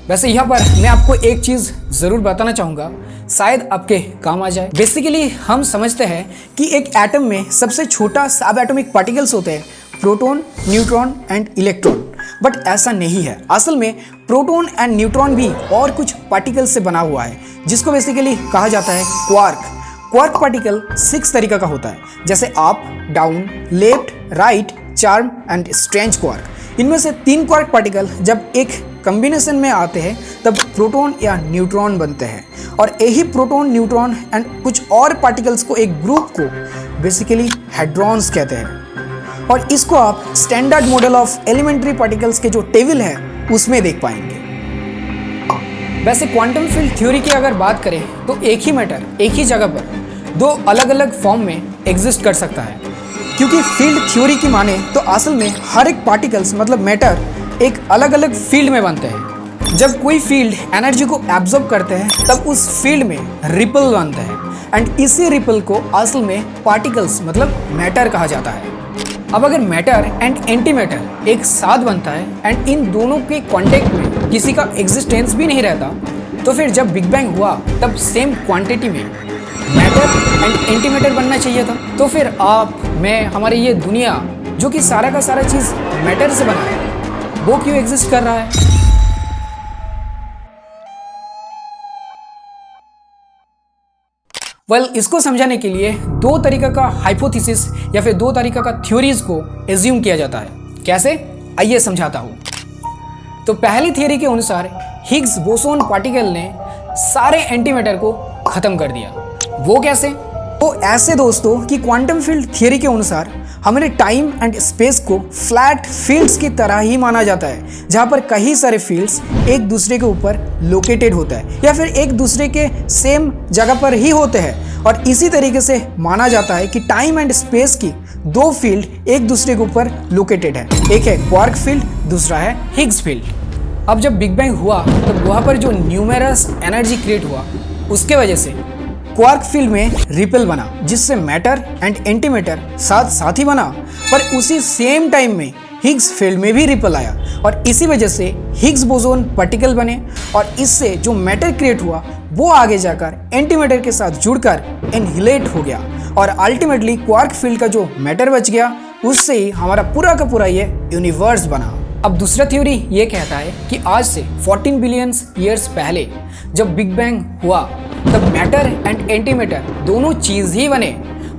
वैसे यहाँ पर मैं आपको एक चीज़ ज़रूर बताना चाहूँगा, शायद आपके काम आ जाए। बेसिकली हम समझते हैं कि एक एटम में सबसे छोटा सब एटॉमिक पार्टिकल्स होते हैं proton, neutron and electron, but ऐसा नहीं है। असल में प्रोटॉन एंड न्यूट्रॉन भी और कुछ पार्टिकल्स से बना हुआ है, जिसको बेसिकली कहा जाता है क्वार्क। क्वार्क पार्टिकल 6 तरीका का होता है, जैसे up, down, left, right, charm and strange quark. इनमें से 3 क्वार्क पार्टिकल जब एक कॉम्बिनेशन में आते हैं तब प्रोटॉन या न्यूट्रॉन बनते हैं, और यही प्रोटॉन, न्यूट्रॉन एंड कुछ और पार्टिकल्स को एक ग्रुप को बेसिकली हेड्रॉन्स कहते हैं। और इसको आप standard model of elementary particles के जो टेबल है उसमें देख पाएंगे। वैसे क्वांटम फील्ड थ्योरी की अगर बात करें तो एक ही मैटर एक ही जगह पर 2 अलग अलग फॉर्म में एग्जिस्ट कर सकता है, क्योंकि फील्ड थ्योरी की माने तो असल में हर एक पार्टिकल्स मतलब मैटर एक अलग अलग फील्ड में बनते हैं। जब कोई फील्ड एनर्जी को एब्जॉर्ब करते हैं तब उस फील्ड में रिपल बनते हैं, एंड इसी रिपल को असल में पार्टिकल्स मतलब मैटर कहा जाता है। अब अगर मैटर एंड एंटी मैटर एक साथ बनता है एंड इन दोनों के कांटेक्ट में किसी का एग्जिस्टेंस भी नहीं रहता, तो फिर जब बिग बैंग हुआ तब सेम क्वांटिटी में मैटर एंड एंटी मैटर बनना चाहिए था। तो फिर आप, मैं, हमारी ये दुनिया जो कि सारा का सारा चीज़ मैटर से बना है, वो क्यों एग्जिस्ट कर रहा है? इसको समझाने के लिए 2 तरीका का हाइपोथेसिस या फिर 2 तरीका का थ्योरीज को एज्यूम किया जाता है। कैसे, आइए समझाता हूँ। तो पहली थ्योरी के अनुसार हिग्स बोसोन पार्टिकल ने सारे एंटी मैटर को खत्म कर दिया। वो कैसे? तो ऐसे दोस्तों कि क्वांटम फील्ड थ्योरी के अनुसार हमारे टाइम एंड स्पेस को फ्लैट फील्ड्स की तरह ही माना जाता है, जहाँ पर कई सारे फील्ड्स एक दूसरे के ऊपर लोकेटेड होता है या फिर एक दूसरे के सेम जगह पर ही होते हैं। और इसी तरीके से माना जाता है कि टाइम एंड स्पेस की 2 फील्ड एक दूसरे के ऊपर लोकेटेड है, एक है क्वार्क फील्ड, दूसरा है हिग्स फील्ड। अब जब बिग बैंग हुआ तो वहाँ पर जो न्यूमेरस एनर्जी क्रिएट हुआ उसके वजह से क्वार्क फील्ड में रिपल बना, जिससे मैटर एंड एंटी मैटर साथ साथ ही बना, पर उसी सेम टाइम में हिग्स फील्ड में भी रिपल आया और इसी वजह से हिग्स बोसोन पार्टिकल बने। और इससे जो मैटर क्रिएट हुआ वो आगे जाकर एंटी मैटर के साथ जुड़कर एनहिलेट हो गया और अल्टीमेटली क्वार्क फील्ड का जो मैटर बच गया, उससे ही हमारा पूरा का पूरा ये यूनिवर्स बना। अब दूसरा थ्योरी ये कहता है कि आज से 14 बिलियन ईयर्स पहले जब बिग बैंग हुआ तब मैटर एंड एंटी मैटर दोनों चीज़ ही बने,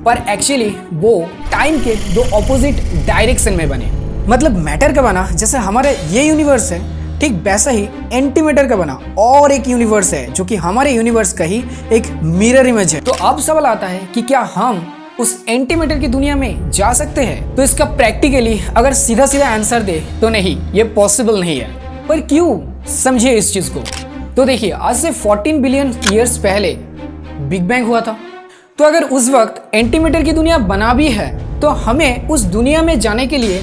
पर एक्चुअली वो टाइम के 2 ऑपोजिट डायरेक्शन में बने। मतलब मैटर का बना जैसे हमारे ये यूनिवर्स है, ठीक वैसा ही एंटी मैटर का बना और एक यूनिवर्स है जो कि हमारे यूनिवर्स का ही एक मिरर इमेज है। तो अब सवाल आता है कि क्या हम उस एंटी मैटर की दुनिया में जा सकते हैं? तो इसका प्रैक्टिकली अगर सीधा सीधा आंसर दे तो नहीं, ये पॉसिबल नहीं है। पर क्यों, समझिए इस चीज को। तो देखिए, आज से 14 बिलियन ईयर्स पहले बिग बैंग हुआ था, तो अगर उस वक्त एंटी मैटर की दुनिया बना भी है तो हमें उस दुनिया में जाने के लिए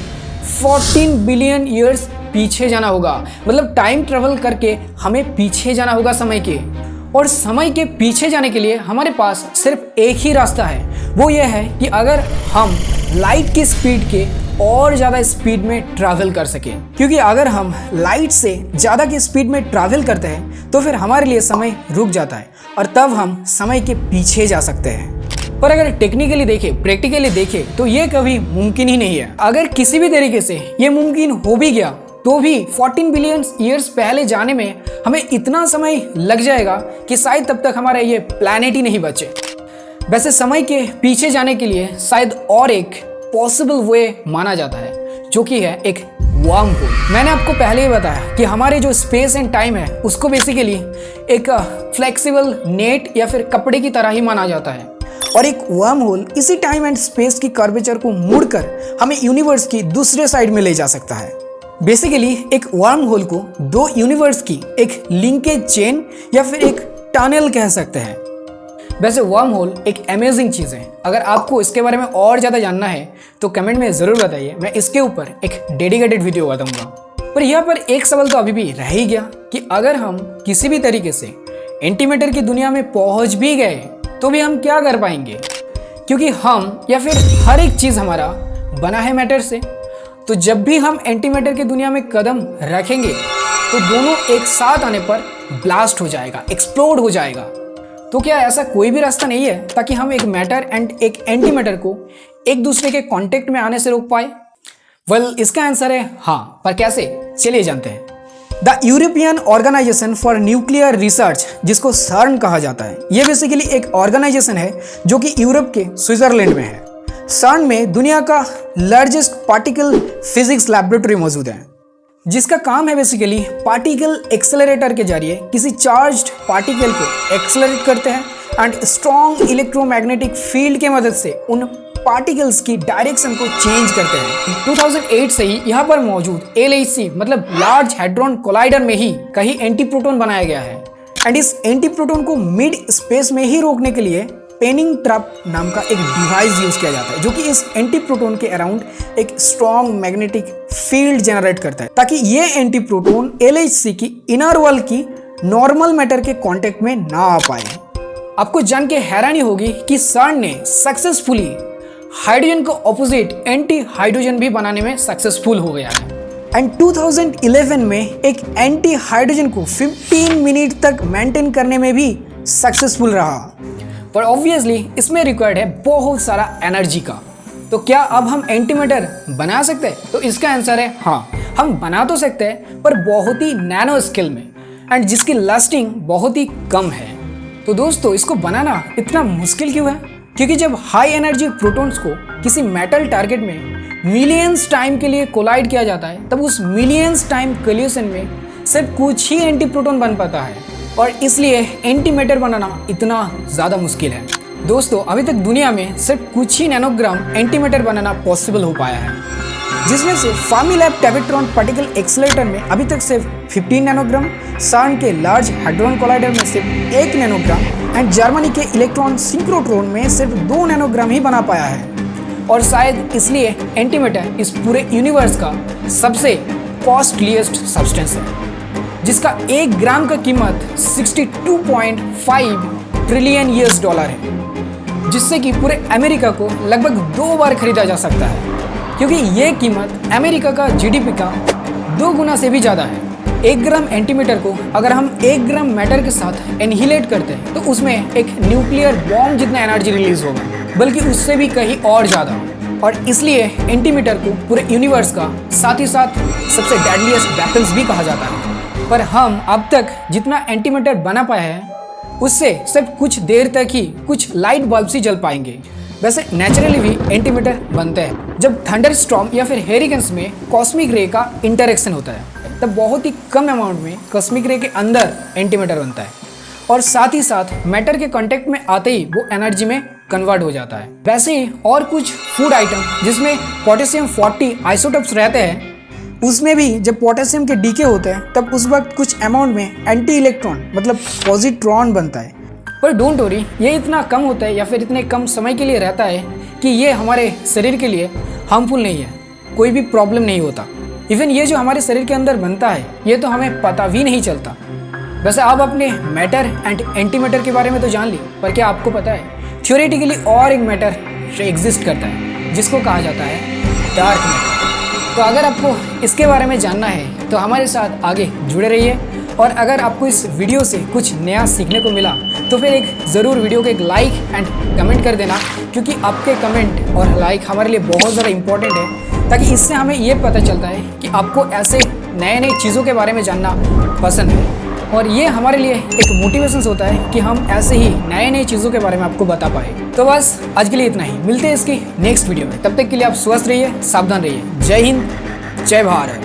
14 बिलियन ईयर्स पीछे जाना होगा। मतलब टाइम ट्रेवल करके हमें पीछे जाना होगा समय के, और समय के पीछे जाने के लिए हमारे पास सिर्फ एक ही रास्ता है, वो ये है कि अगर हम लाइट की स्पीड के और ज़्यादा स्पीड में ट्रैवल कर सकें। क्योंकि अगर हम लाइट से ज़्यादा की स्पीड में ट्रैवल करते हैं तो फिर हमारे लिए समय रुक जाता है और तब हम समय के पीछे जा सकते हैं। पर अगर टेक्निकली देखें, प्रैक्टिकली देखें तो ये कभी मुमकिन ही नहीं है। अगर किसी भी तरीके से ये मुमकिन हो भी गया तो भी 14 बिलियन ईयर्स पहले जाने में हमें इतना समय लग जाएगा कि शायद तब तक हमारा ये प्लैनेट ही नहीं बचे। वैसे समय के पीछे जाने के लिए शायद और एक पॉसिबल वे माना जाता है, जो कि है एक वार्म होल। मैंने आपको पहले ही बताया कि हमारे जो स्पेस एंड टाइम है उसको बेसिकली एक फ्लेक्सिबल नेट या फिर कपड़े की तरह ही माना जाता है, और एक वर्म होल इसी टाइम एंड स्पेस की कर्वेचर को मोड़कर हमें यूनिवर्स की दूसरे साइड में ले जा सकता है। बेसिकली एक वर्म होल को 2 यूनिवर्स की एक लिंकेज चेन या फिर एक टनल कह सकते हैं। वैसे वर्म होल एक अमेजिंग चीज़ है। अगर आपको इसके बारे में और ज़्यादा जानना है तो कमेंट में ज़रूर बताइए, मैं इसके ऊपर एक डेडिकेटेड वीडियो बताऊंगा। पर यहाँ पर एक सवाल तो अभी भी रह ही गया कि अगर हम किसी भी तरीके से एंटी मैटर की दुनिया में पहुँच भी गए तो भी हम क्या कर पाएंगे, क्योंकि हम या फिर हर एक चीज़ हमारा बना है मैटर से। तो जब भी हम एंटी मैटर की दुनिया में कदम रखेंगे तो दोनों एक साथ आने पर ब्लास्ट हो जाएगा, एक्सप्लोड हो जाएगा। तो क्या ऐसा कोई भी रास्ता नहीं है ताकि हम एक मैटर एंड एक एंटी मैटर को एक दूसरे के कांटेक्ट में आने से रोक पाए? वेल, इसका आंसर है हाँ, पर कैसे? चलिए जानते हैं। The European Organization for Nuclear Research, जिसको सर्न कहा जाता है, यह बेसिकली एक ऑर्गेनाइजेशन है जो कि यूरोप के स्विट्जरलैंड में है। सर्न में दुनिया का लार्जेस्ट पार्टिकल फिजिक्स लैबोरेटरी मौजूद है, जिसका काम है बेसिकली पार्टिकल एक्सेलरेटर के जरिए किसी चार्ज्ड पार्टिकल को एक्सेलरेट करते हैं एंड स्ट्रॉन्ग इलेक्ट्रोमैग्नेटिक फील्ड के मदद से उन पार्टिकल्स की डायरेक्शन को चेंज करते हैं। 2008 से ही यहाँ पर मौजूद LHC मतलब लार्ज हैड्रॉन कोलाइडर में ही कहीं एंटी प्रोटॉन बनाया गया है एंड इस एंटी प्रोटॉन को मिड स्पेस में ही रोकने के लिए पेनिंग ट्रैप नाम का एक डिवाइस यूज किया जाता है, जो कि इस एंटी प्रोटॉन के अराउंड एक स्ट्रॉन्ग मैग्नेटिक फील्ड जनरेट करता है ताकि ये एंटी प्रोटॉन LHC की इनर वॉल की नॉर्मल मैटर के कांटेक्ट में ना आ पाए। आपको जान के हैरानी होगी कि सर्न ने सक्सेसफुली हाइड्रोजन को ऑपोजिट एंटी हाइड्रोजन भी बनाने में सक्सेसफुल हो गया है एंड 2011 में एक एंटी हाइड्रोजन को 15 मिनट तक मेंटेन करने में भी सक्सेसफुल रहा। पर ऑब्वियसली इसमें रिक्वायर्ड है बहुत सारा एनर्जी का। तो क्या अब हम एंटी मैटर बना सकते हैं? तो इसका आंसर है हाँ, हम बना तो सकते हैं पर बहुत ही नैनो स्केल में एंड जिसकी लास्टिंग बहुत ही कम है। तो दोस्तों, इसको बनाना इतना मुश्किल क्यों है? क्योंकि जब हाई एनर्जी प्रोटॉन्स को किसी मेटल टारगेट में मिलियंस टाइम के लिए कोलाइड किया जाता है, तब उस मिलियंस टाइम कोलिजन में सिर्फ कुछ ही एंटी प्रोटॉन बन पाता है और इसलिए एंटी मैटर बनाना इतना ज़्यादा मुश्किल है। दोस्तों, अभी तक दुनिया में सिर्फ कुछ ही नैनोग्राम एंटी मैटर बनाना पॉसिबल हो पाया है, जिसमें से फर्मी-लैब टेविट्रॉन पार्टिकल एक्सेलरेटर में अभी तक सिर्फ 15 नैनोग्राम, सर्न के लार्ज हैड्रॉन कोलाइडर में सिर्फ 1 नैनोग्राम एंड जर्मनी के इलेक्ट्रॉन सिंक्रोट्रॉन में सिर्फ 2 नैनोग्राम ही बना पाया है। और शायद इसलिए एंटी मैटर इस पूरे यूनिवर्स का सबसे कॉस्टलीस्ट सब्सटेंस है, जिसका 1 ग्राम का कीमत 62.5 ट्रिलियन US डॉलर है, जिससे कि पूरे अमेरिका को लगभग 2 बार खरीदा जा सकता है, क्योंकि ये कीमत अमेरिका का GDP का 2 गुना से भी ज़्यादा है। 1 ग्राम एंटी मैटर को अगर हम 1 ग्राम मैटर के साथ एनहिलेट करते हैं तो उसमें एक न्यूक्लियर बॉम्ब जितना एनर्जी रिलीज होगा, बल्कि उससे भी कहीं और ज़्यादा। और इसलिए एंटी मैटर को पूरे यूनिवर्स का साथ ही साथ सबसे डेडलीस्ट वेपन्स भी कहा जाता है। पर हम अब तक जितना एंटी मैटर बना पाए हैं उससे सिर्फ कुछ देर तक ही कुछ लाइट बल्ब ही जल पाएंगे। वैसे नेचुरली भी एंटी मैटर बनते हैं जब थंडर स्टॉर्म या फिर हेरिकेन्स में कॉस्मिक रे का इंटरेक्शन होता है, तब बहुत ही कम अमाउंट में कॉस्मिक रे के अंदर एंटी मैटर बनता है और साथ ही साथ मैटर के कांटेक्ट में आते ही वो एनर्जी में कन्वर्ट हो जाता है। वैसे ही और कुछ फूड आइटम जिसमें पोटेशियम 40 आइसोटोप्स रहते हैं, उसमें भी जब पोटेशियम के डीके होते हैं तब उस वक्त कुछ अमाउंट में एंटी इलेक्ट्रॉन मतलब पॉजिट्रॉन बनता है। पर डोंट वरी, ये इतना कम होता है या फिर इतने कम समय के लिए रहता है कि ये हमारे शरीर के लिए हार्मफुल नहीं है, कोई भी प्रॉब्लम नहीं होता। इवन ये जो हमारे शरीर के अंदर बनता है ये तो हमें पता भी नहीं चलता। वैसे आप अपने मैटर एंड एंटी मैटर के बारे में तो जान ली, पर क्या आपको पता है थ्योरेटिकली और एक मैटर एग्जिस्ट करता है जिसको कहा जाता है डार्क मैटर। तो अगर आपको इसके बारे में जानना है तो हमारे साथ आगे जुड़े रहिए, और अगर आपको इस वीडियो से कुछ नया सीखने को मिला तो फिर ज़रूर वीडियो को एक लाइक एंड कमेंट कर देना, क्योंकि आपके कमेंट और लाइक हमारे लिए बहुत ज़्यादा इंपॉर्टेंट है, ताकि इससे हमें ये पता चलता है कि आपको ऐसे नए नए चीज़ों के बारे में जानना पसंद है, और ये हमारे लिए एक मोटिवेशन होता है कि हम ऐसे ही नए नए चीज़ों के बारे में आपको बता पाए। तो बस आज के लिए इतना ही, मिलते हैं इसकी नेक्स्ट वीडियो में। तब तक के लिए आप स्वस्थ रहिए, सावधान रहिए। जय हिंद, जय भारत।